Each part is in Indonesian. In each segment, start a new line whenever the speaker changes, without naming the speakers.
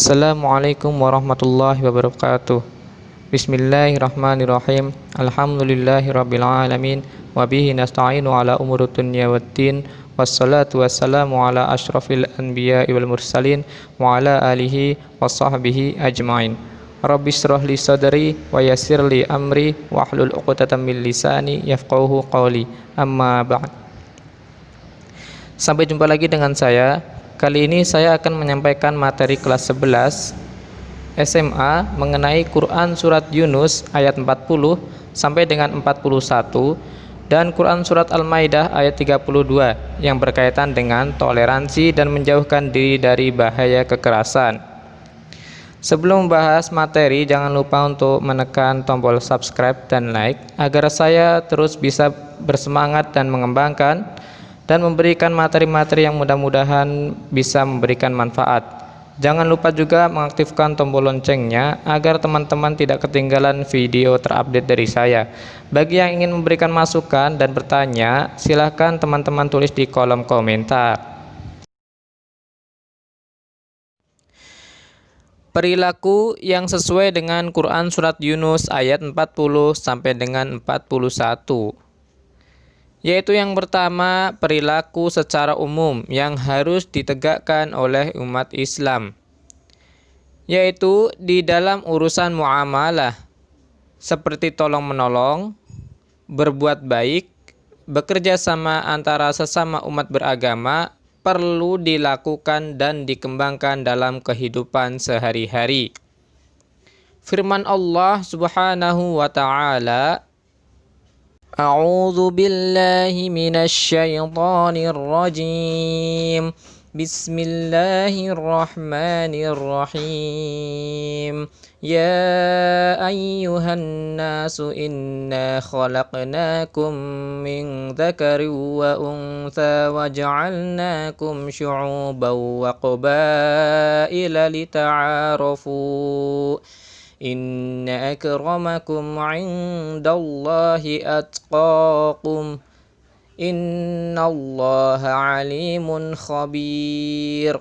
Assalamualaikum warahmatullahi wabarakatuh. Bismillahirrahmanirrahim. Alhamdulillahirabbil alamin wa bihi nasta'inu ala umuri dunya waddin. Wassalatu wassalamu ala asyrafil anbiya'i wal mursalin wa ala alihi washabbihi ajmain. Rabbi shrah li sadri wa yassir li amri wahlul 'uqdatam min lisani yafqahu qawli. Amma ba'd. Sampai jumpa lagi dengan saya. Kali ini saya akan menyampaikan materi kelas 11 SMA mengenai Quran Surat Yunus ayat 40 sampai dengan 41 dan Quran Surat Al-Maidah ayat 32 yang berkaitan dengan toleransi dan menjauhkan diri dari bahaya kekerasan. Sebelum membahas materi, jangan lupa untuk menekan tombol subscribe dan like agar saya terus bisa bersemangat dan mengembangkan dan memberikan materi-materi yang mudah-mudahan bisa memberikan manfaat. Jangan lupa juga mengaktifkan tombol loncengnya agar teman-teman tidak ketinggalan video terupdate dari saya. Bagi yang ingin memberikan masukan dan bertanya, silahkan teman-teman tulis di kolom komentar. Perilaku yang sesuai dengan Quran Surat Yunus ayat 40 sampai dengan 41. Yaitu yang pertama, perilaku secara umum yang harus ditegakkan oleh umat Islam, yaitu di dalam urusan muamalah seperti tolong-menolong, berbuat baik, bekerja sama antara sesama umat beragama perlu dilakukan dan dikembangkan dalam kehidupan sehari-hari. Firman Allah Subhanahu wa ta'ala, A'udzu billahi minasyaitonir rajim. Bismillahirrahmanirrahim. Ya ayyuhan nasu inna khalaqnakum min dzakarin wa untha wa ja'alnakum syu'uban wa qabaila lita'arafu. Inna akramakum 'indallahi atqakum. Innallaha 'alimun khabir.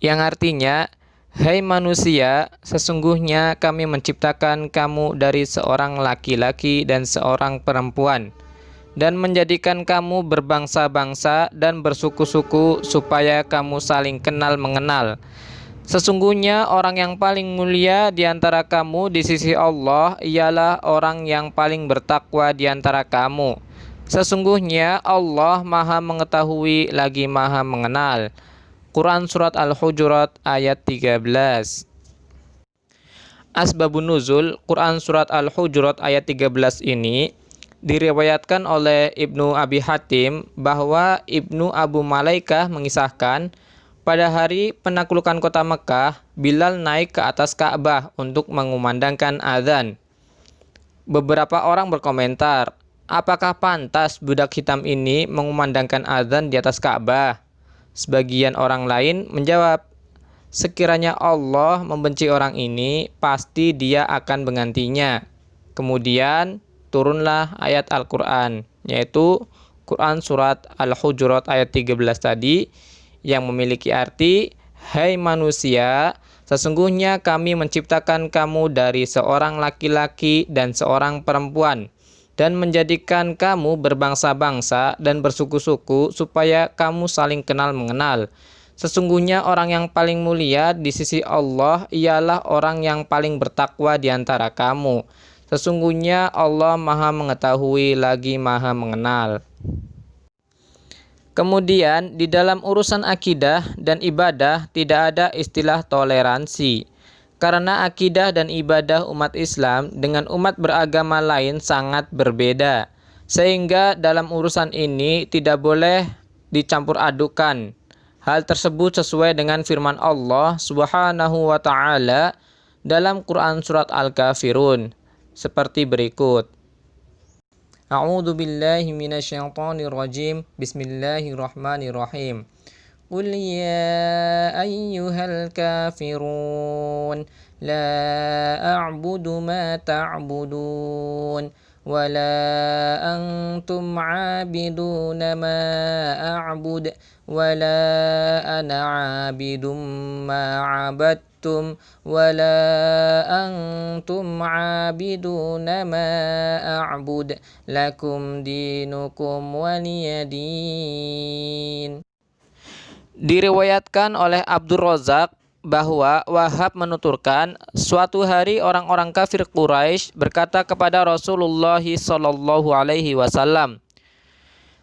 Yang artinya, hai manusia, sesungguhnya kami menciptakan kamu dari seorang laki-laki dan seorang perempuan, dan menjadikan kamu berbangsa-bangsa dan bersuku-suku supaya kamu saling kenal mengenal. Sesungguhnya orang yang paling mulia di antara kamu di sisi Allah ialah orang yang paling bertakwa di antara kamu. Sesungguhnya Allah Maha Mengetahui lagi Maha Mengenal. Quran Surat Al-Hujurat ayat 13. Asbabun Nuzul Quran Surat Al-Hujurat ayat 13 ini diriwayatkan oleh Ibnu Abi Hatim bahwa Ibnu Abu Malaikah mengisahkan, pada hari penaklukan kota Mekah, Bilal naik ke atas Ka'bah untuk mengumandangkan azan. Beberapa orang berkomentar, apakah pantas budak hitam ini mengumandangkan azan di atas Ka'bah? Sebagian orang lain menjawab, sekiranya Allah membenci orang ini, pasti dia akan menggantinya. Kemudian turunlah ayat Al-Quran, yaitu Quran Surat Al-Hujurat ayat 13 tadi, yang memiliki arti, hai manusia, sesungguhnya kami menciptakan kamu dari seorang laki-laki dan seorang perempuan, dan menjadikan kamu berbangsa-bangsa dan bersuku-suku supaya kamu saling kenal mengenal. Sesungguhnya orang yang paling mulia di sisi Allah ialah orang yang paling bertakwa di antara kamu. Sesungguhnya Allah Maha Mengetahui lagi Maha Mengenal. Kemudian di dalam urusan akidah dan ibadah tidak ada istilah toleransi, karena akidah dan ibadah umat Islam dengan umat beragama lain sangat berbeda, sehingga dalam urusan ini tidak boleh dicampur adukan. Hal tersebut sesuai dengan firman Allah Subhanahu wa ta'ala dalam Quran Surat Al-Kafirun seperti berikut. A'udzu billahi minasyaitonir rajim. Bismillahirrahmanirrahim. قل يا أيها الكافرون لا أعبد ما تعبدون ولا أنتم عابدون ما أعبد ولا أنا عابد ما عبدتم ولا أنتم عابدون ما أعبد لكم دينكم ولي دين. Diriwayatkan oleh Abdur Razak bahwa Wahab menuturkan, suatu hari orang-orang kafir Quraisy berkata kepada Rasulullah Shallallahu Alaihi Wasallam,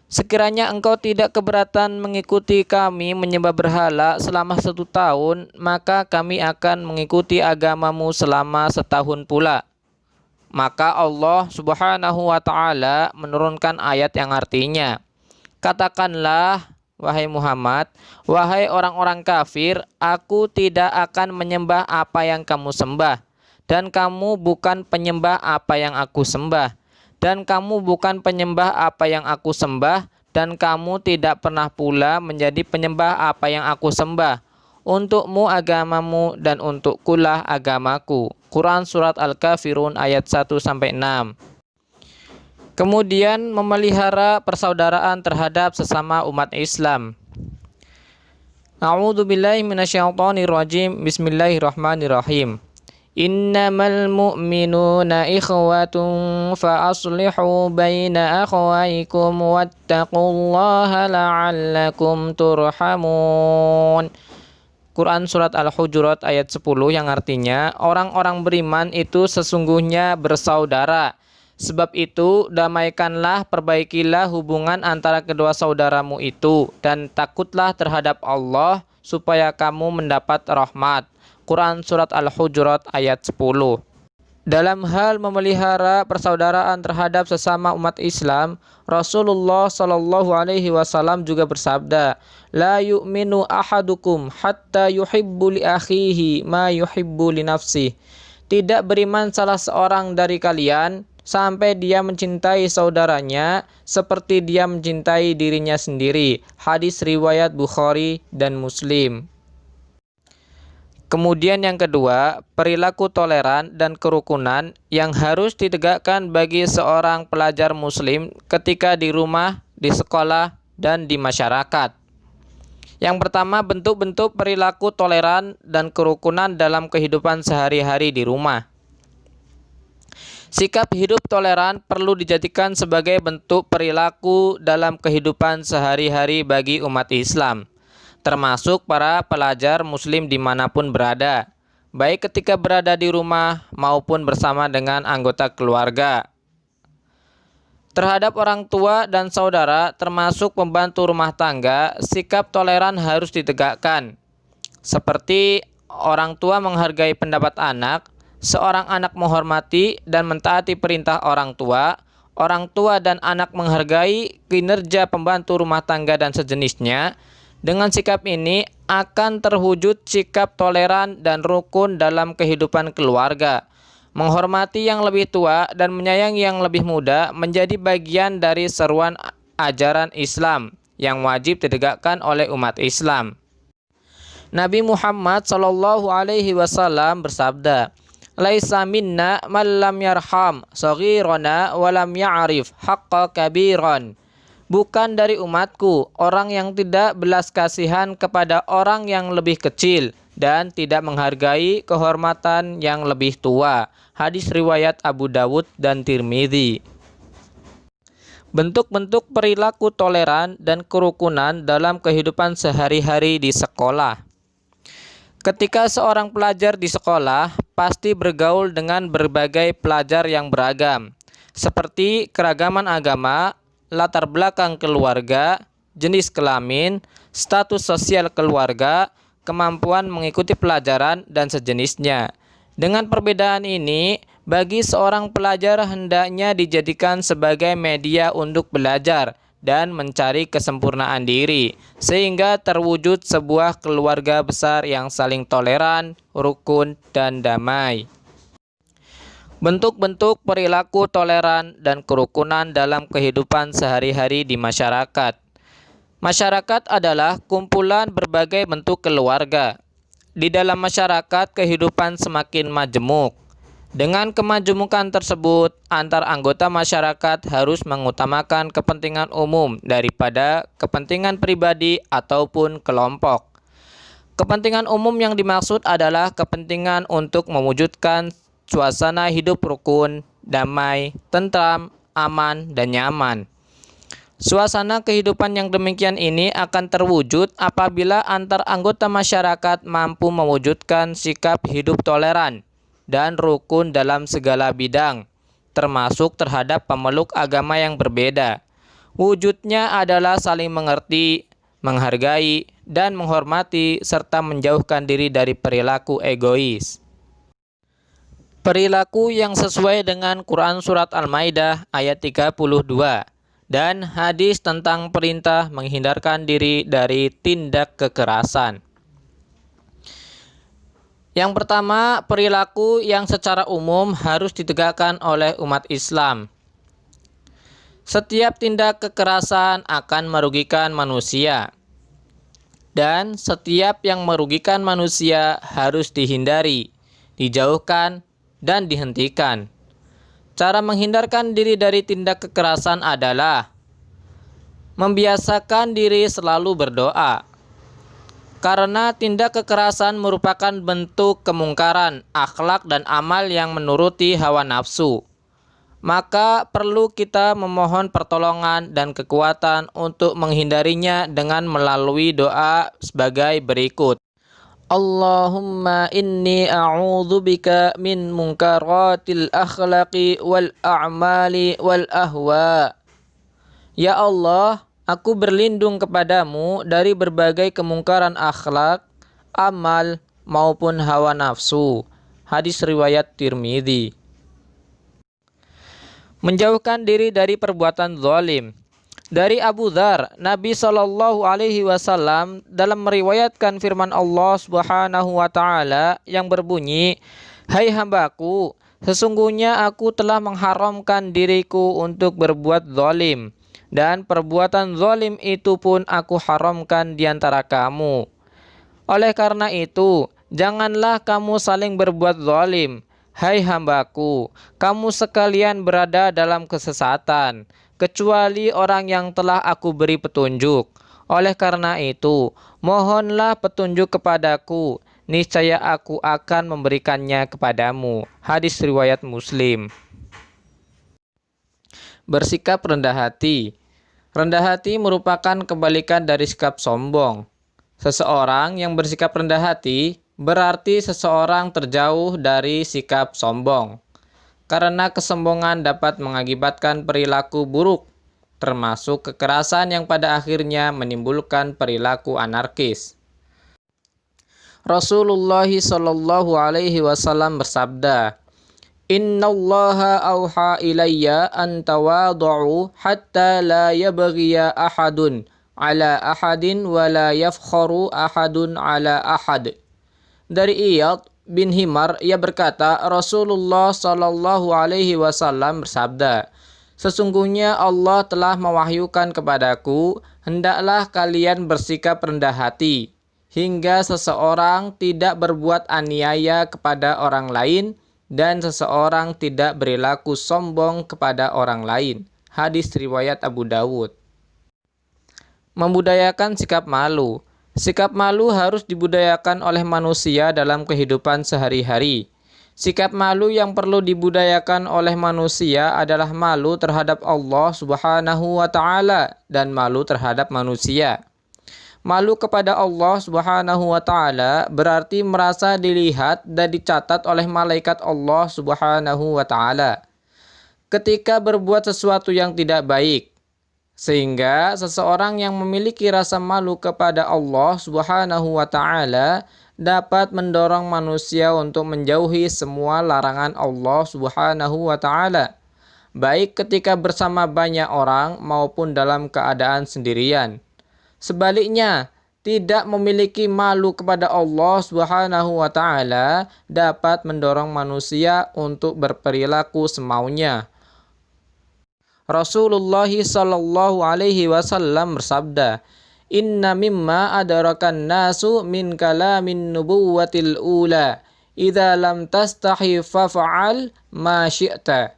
sekiranya engkau tidak keberatan mengikuti kami menyembah berhala selama 1 tahun, maka kami akan mengikuti agamamu selama 1 tahun pula. Maka Allah Subhanahu wa Ta'ala menurunkan ayat yang artinya, katakanlah, wahai Muhammad, wahai orang-orang kafir, aku tidak akan menyembah apa yang kamu sembah, dan kamu bukan penyembah apa yang aku sembah, dan kamu bukan penyembah apa yang aku sembah, dan kamu tidak pernah pula menjadi penyembah apa yang aku sembah. Untukmu agamamu dan untukkulah agamaku. Quran Surat Al-Kafirun ayat 1-6. Kemudian memelihara persaudaraan terhadap sesama umat Islam. A'udzubillahi minasyaitonirrajim. Bismillahirrahmanirrahim. Innamal mu'minuna ikhwatun fa aslihu baina akhawaykum wattaqullaha la'allakum turhamun. Quran Surat Al-Hujurat ayat 10 yang artinya, orang-orang beriman itu sesungguhnya bersaudara. Sebab itu, damaikanlah, perbaikilah hubungan antara kedua saudaramu itu, dan takutlah terhadap Allah, supaya kamu mendapat rahmat. Quran Surat Al-Hujurat ayat 10. Dalam hal memelihara persaudaraan terhadap sesama umat Islam, Rasulullah Shallallahu Alaihi Wasallam juga bersabda, La yu'minu ahadukum hatta yuhibbu li akhihi ma yuhibbu li nafsih. Tidak beriman salah seorang dari kalian sampai dia mencintai saudaranya seperti dia mencintai dirinya sendiri. Hadis riwayat Bukhari dan Muslim. Kemudian yang kedua, perilaku toleran dan kerukunan yang harus ditegakkan bagi seorang pelajar muslim ketika di rumah, di sekolah, dan di masyarakat. Yang pertama, bentuk-bentuk perilaku toleran dan kerukunan dalam kehidupan sehari-hari di rumah. Sikap hidup toleran perlu dijadikan sebagai bentuk perilaku dalam kehidupan sehari-hari bagi umat Islam, termasuk para pelajar muslim dimanapun berada, baik ketika berada di rumah maupun bersama dengan anggota keluarga. Terhadap orang tua dan saudara, termasuk pembantu rumah tangga, sikap toleran harus ditegakkan. Seperti orang tua menghargai pendapat anak, seorang anak menghormati dan mentaati perintah orang tua dan anak menghargai kinerja pembantu rumah tangga dan sejenisnya. Dengan sikap ini akan terwujud sikap toleran dan rukun dalam kehidupan keluarga. Menghormati yang lebih tua dan menyayangi yang lebih muda menjadi bagian dari seruan ajaran Islam yang wajib ditegakkan oleh umat Islam. Nabi Muhammad Shallallahu Alaihi Wasallam bersabda, Laisa minna man lam yarham saghirana wa lam ya'rif haqqa kabiran. Bukan dari umatku orang yang tidak belas kasihan kepada orang yang lebih kecil dan tidak menghargai kehormatan yang lebih tua. Hadis riwayat Abu Dawud dan Tirmidzi. Bentuk-bentuk perilaku toleran dan kerukunan dalam kehidupan sehari-hari di sekolah. Ketika seorang pelajar di sekolah, pasti bergaul dengan berbagai pelajar yang beragam, seperti keragaman agama, latar belakang keluarga, jenis kelamin, status sosial keluarga, kemampuan mengikuti pelajaran, dan sejenisnya. Dengan perbedaan ini, bagi seorang pelajar hendaknya dijadikan sebagai media untuk belajar dan mencari kesempurnaan diri, sehingga terwujud sebuah keluarga besar yang saling toleran, rukun, dan damai. Bentuk-bentuk perilaku toleran dan kerukunan dalam kehidupan sehari-hari di masyarakat. Masyarakat adalah kumpulan berbagai bentuk keluarga. Di dalam masyarakat, kehidupan semakin majemuk. Dengan kemajemukan tersebut, antar anggota masyarakat harus mengutamakan kepentingan umum daripada kepentingan pribadi ataupun kelompok. Kepentingan umum yang dimaksud adalah kepentingan untuk mewujudkan suasana hidup rukun, damai, tentram, aman, dan nyaman. Suasana kehidupan yang demikian ini akan terwujud apabila antar anggota masyarakat mampu mewujudkan sikap hidup toleran dan rukun dalam segala bidang, termasuk terhadap pemeluk agama yang berbeda. Wujudnya adalah saling mengerti, menghargai, dan menghormati, serta menjauhkan diri dari perilaku egois. Perilaku yang sesuai dengan Quran Surat Al-Maidah ayat 32 dan hadis tentang perintah menghindarkan diri dari tindak kekerasan. Yang pertama, perilaku yang secara umum harus ditegakkan oleh umat Islam. Setiap tindak kekerasan akan merugikan manusia, dan setiap yang merugikan manusia harus dihindari, dijauhkan, dan dihentikan. Cara menghindarkan diri dari tindak kekerasan adalah membiasakan diri selalu berdoa. Karena tindak kekerasan merupakan bentuk kemungkaran, akhlak dan amal yang menuruti hawa nafsu. Maka perlu kita memohon pertolongan dan kekuatan untuk menghindarinya dengan melalui doa sebagai berikut. Allahumma inni a'udzubika min munkaratil akhlaqi wal a'mali wal ahwa. Ya Allah, aku berlindung kepadamu dari berbagai kemungkaran akhlak, amal, maupun hawa nafsu. Hadis riwayat Tirmidzi. Menjauhkan diri dari perbuatan zalim. Dari Abu Dzar, Nabi Shallallahu Alaihi Wasallam dalam meriwayatkan firman Allah Subhanahu Wa Taala yang berbunyi, "Hai hambaku, sesungguhnya aku telah mengharamkan diriku untuk berbuat zalim, dan perbuatan zalim itu pun aku haramkan di antara kamu. Oleh karena itu, janganlah kamu saling berbuat zalim. Hai hambaku, kamu sekalian berada dalam kesesatan, kecuali orang yang telah aku beri petunjuk. Oleh karena itu, mohonlah petunjuk kepadaku, niscaya aku akan memberikannya kepadamu." Hadis riwayat Muslim. Bersikap rendah hati. Rendah hati merupakan kebalikan dari sikap sombong. Seseorang yang bersikap rendah hati berarti seseorang terjauh dari sikap sombong. Karena kesombongan dapat mengakibatkan perilaku buruk, termasuk kekerasan yang pada akhirnya menimbulkan perilaku anarkis. Rasulullah Shallallahu Alaihi Wasallam bersabda, "Innallaha auha ilayya an tawadu'u hatta la yabghiya ahadun ala ahadin wa la yafkharu ahadun ala ahad." Dari Iyad bin Himar, ia berkata, Rasulullah Shallallahu Alaihi Wasallam bersabda, "Sesungguhnya Allah telah mewahyukan kepadaku, hendaklah kalian bersikap rendah hati, hingga seseorang tidak berbuat aniaya kepada orang lain, dan seseorang tidak berlaku sombong kepada orang lain." Hadis riwayat Abu Dawud. Membudayakan sikap malu. Sikap malu harus dibudayakan oleh manusia dalam kehidupan sehari-hari. Sikap malu yang perlu dibudayakan oleh manusia adalah malu terhadap Allah Subhanahu wa Ta'ala dan malu terhadap manusia. Malu kepada Allah Subhanahu wa Ta'ala berarti merasa dilihat dan dicatat oleh malaikat Allah Subhanahu wa Ta'ala ketika berbuat sesuatu yang tidak baik. Sehingga seseorang yang memiliki rasa malu kepada Allah Subhanahu wa Ta'ala dapat mendorong manusia untuk menjauhi semua larangan Allah Subhanahu wa Ta'ala, baik ketika bersama banyak orang maupun dalam keadaan sendirian. Sebaliknya, tidak memiliki malu kepada Allah Subhanahu wa Ta'ala dapat mendorong manusia untuk berperilaku semaunya. Rasulullah Shallallahu Alaihi Wasallam bersabda, Inna mimma adrakan nasu min kalamin nubuwatil ula. Idza lam tastahi faf'al ma syi'ta.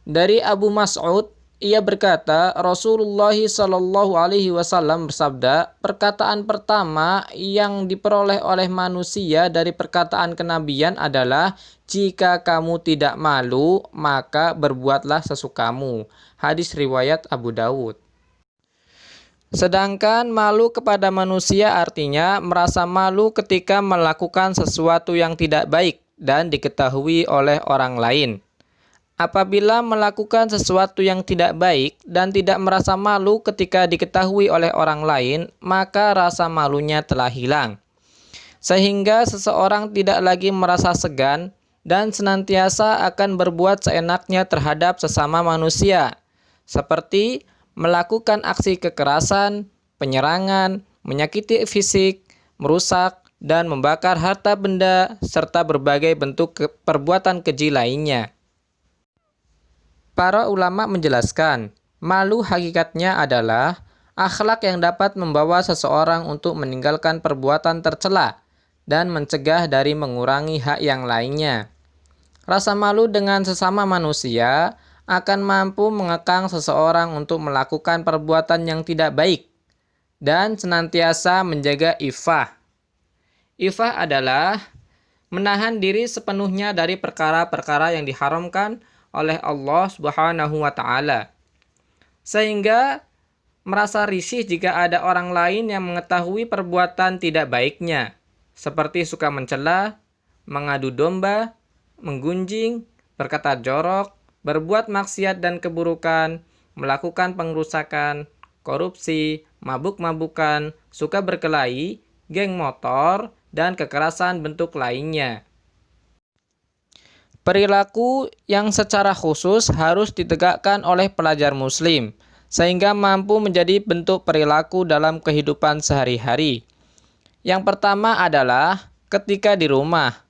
Dari Abu Mas'ud, ia berkata, Rasulullah Shallallahu Alaihi Wasallam bersabda, perkataan pertama yang diperoleh oleh manusia dari perkataan kenabian adalah, jika kamu tidak malu, maka berbuatlah sesukamu. Hadis riwayat Abu Dawud. Sedangkan malu kepada manusia artinya merasa malu ketika melakukan sesuatu yang tidak baik dan diketahui oleh orang lain. Apabila melakukan sesuatu yang tidak baik dan tidak merasa malu ketika diketahui oleh orang lain, maka rasa malunya telah hilang. Sehingga seseorang tidak lagi merasa segan dan senantiasa akan berbuat seenaknya terhadap sesama manusia, seperti melakukan aksi kekerasan, penyerangan, menyakiti fisik, merusak, dan membakar harta benda, serta berbagai bentuk perbuatan keji lainnya. Para ulama menjelaskan, malu hakikatnya adalah akhlak yang dapat membawa seseorang untuk meninggalkan perbuatan tercela dan mencegah dari mengurangi hak yang lainnya. Rasa malu dengan sesama manusia akan mampu mengekang seseorang untuk melakukan perbuatan yang tidak baik dan senantiasa menjaga iffah. Iffah adalah menahan diri sepenuhnya dari perkara-perkara yang diharamkan oleh Allah Subhanahu wa taala. Sehingga merasa risih jika ada orang lain yang mengetahui perbuatan tidak baiknya, seperti suka mencela, mengadu domba, menggunjing, berkata jorok, berbuat maksiat dan keburukan, melakukan pengrusakan, korupsi, mabuk-mabukan, suka berkelahi, geng motor, dan kekerasan bentuk lainnya. Perilaku yang secara khusus harus ditegakkan oleh pelajar muslim, sehingga mampu menjadi bentuk perilaku dalam kehidupan sehari-hari. Yang pertama adalah ketika di rumah.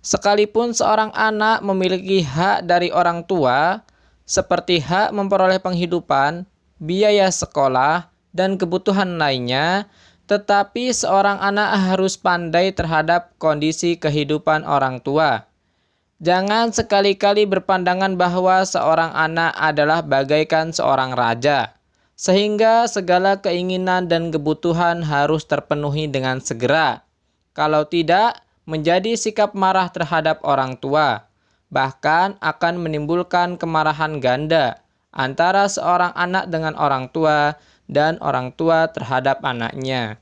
Sekalipun seorang anak memiliki hak dari orang tua, seperti hak memperoleh penghidupan, biaya sekolah, dan kebutuhan lainnya, tetapi seorang anak harus pandai terhadap kondisi kehidupan orang tua. Jangan sekali-kali berpandangan bahwa seorang anak adalah bagaikan seorang raja, sehingga segala keinginan dan kebutuhan harus terpenuhi dengan segera. Kalau tidak, menjadi sikap marah terhadap orang tua, bahkan akan menimbulkan kemarahan ganda antara seorang anak dengan orang tua dan orang tua terhadap anaknya.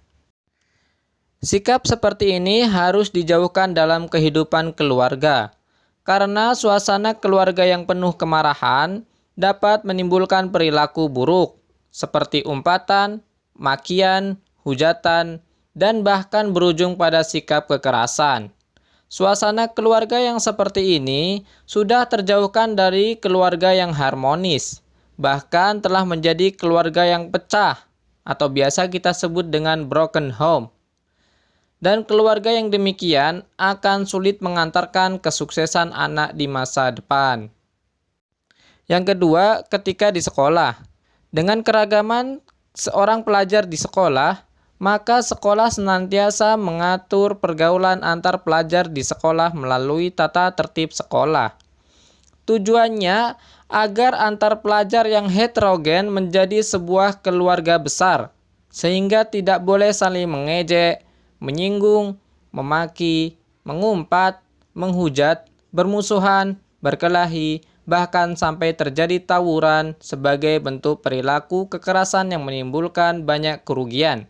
Sikap seperti ini harus dijauhkan dalam kehidupan keluarga, karena suasana keluarga yang penuh kemarahan dapat menimbulkan perilaku buruk, seperti umpatan, makian, hujatan, dan bahkan berujung pada sikap kekerasan. Suasana keluarga yang seperti ini sudah terjauhkan dari keluarga yang harmonis, bahkan telah menjadi keluarga yang pecah, atau biasa kita sebut dengan broken home. Dan keluarga yang demikian akan sulit mengantarkan kesuksesan anak di masa depan. Yang kedua, ketika di sekolah. Dengan keragaman seorang pelajar di sekolah, maka sekolah senantiasa mengatur pergaulan antar pelajar di sekolah melalui tata tertib sekolah. Tujuannya agar antar pelajar yang heterogen menjadi sebuah keluarga besar, sehingga tidak boleh saling mengejek, menyinggung, memaki, mengumpat, menghujat, bermusuhan, berkelahi, bahkan sampai terjadi tawuran sebagai bentuk perilaku kekerasan yang menimbulkan banyak kerugian.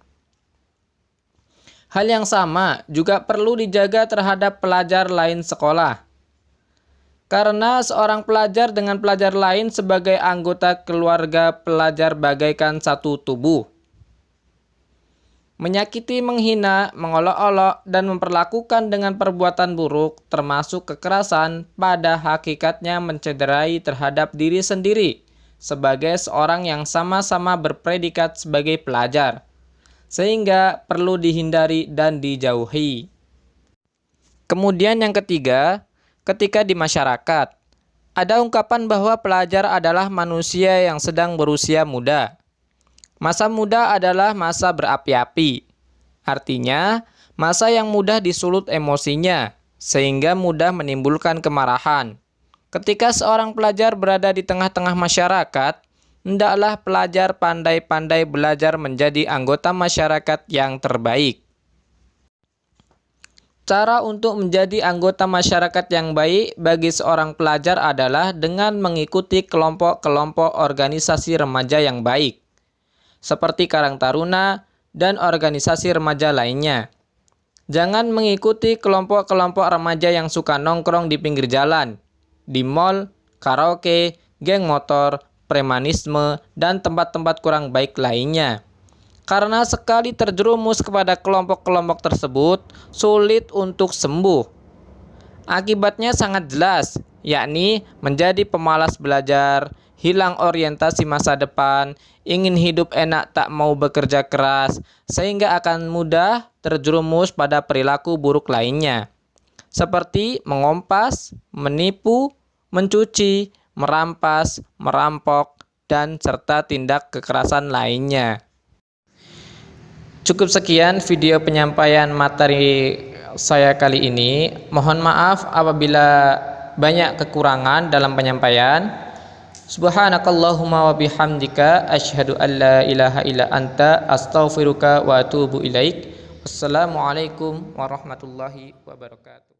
Hal yang sama juga perlu dijaga terhadap pelajar lain sekolah. Karena seorang pelajar dengan pelajar lain sebagai anggota keluarga pelajar bagaikan satu tubuh. Menyakiti, menghina, mengolok-olok, dan memperlakukan dengan perbuatan buruk, termasuk kekerasan, pada hakikatnya mencederai terhadap diri sendiri sebagai seorang yang sama-sama berpredikat sebagai pelajar, sehingga perlu dihindari dan dijauhi. Kemudian yang ketiga, ketika di masyarakat, ada ungkapan bahwa pelajar adalah manusia yang sedang berusia muda. Masa muda adalah masa berapi-api. Artinya, masa yang mudah disulut emosinya, sehingga mudah menimbulkan kemarahan. Ketika seorang pelajar berada di tengah-tengah masyarakat, hendaklah pelajar pandai-pandai belajar menjadi anggota masyarakat yang terbaik. Cara untuk menjadi anggota masyarakat yang baik bagi seorang pelajar adalah dengan mengikuti kelompok-kelompok organisasi remaja yang baik, seperti Karang Taruna dan organisasi remaja lainnya. Jangan mengikuti kelompok-kelompok remaja yang suka nongkrong di pinggir jalan, di mal, karaoke, geng motor, premanisme, dan tempat-tempat kurang baik lainnya. Karena sekali terjerumus kepada kelompok-kelompok tersebut, sulit untuk sembuh. Akibatnya sangat jelas, yakni menjadi pemalas belajar, hilang orientasi masa depan, ingin hidup enak tak mau bekerja keras, sehingga akan mudah terjerumus pada perilaku buruk lainnya, seperti mengompas, menipu, mencuci, merampas, merampok, dan serta tindak kekerasan lainnya. Cukup sekian video penyampaian materi saya kali ini. Mohon maaf apabila banyak kekurangan dalam penyampaian. Subhanakallahumma wa bihamdika asyhadu an la ilaha illa anta astaghfiruka wa atubu ilaik. Wassalamualaikum warahmatullahi wabarakatuh.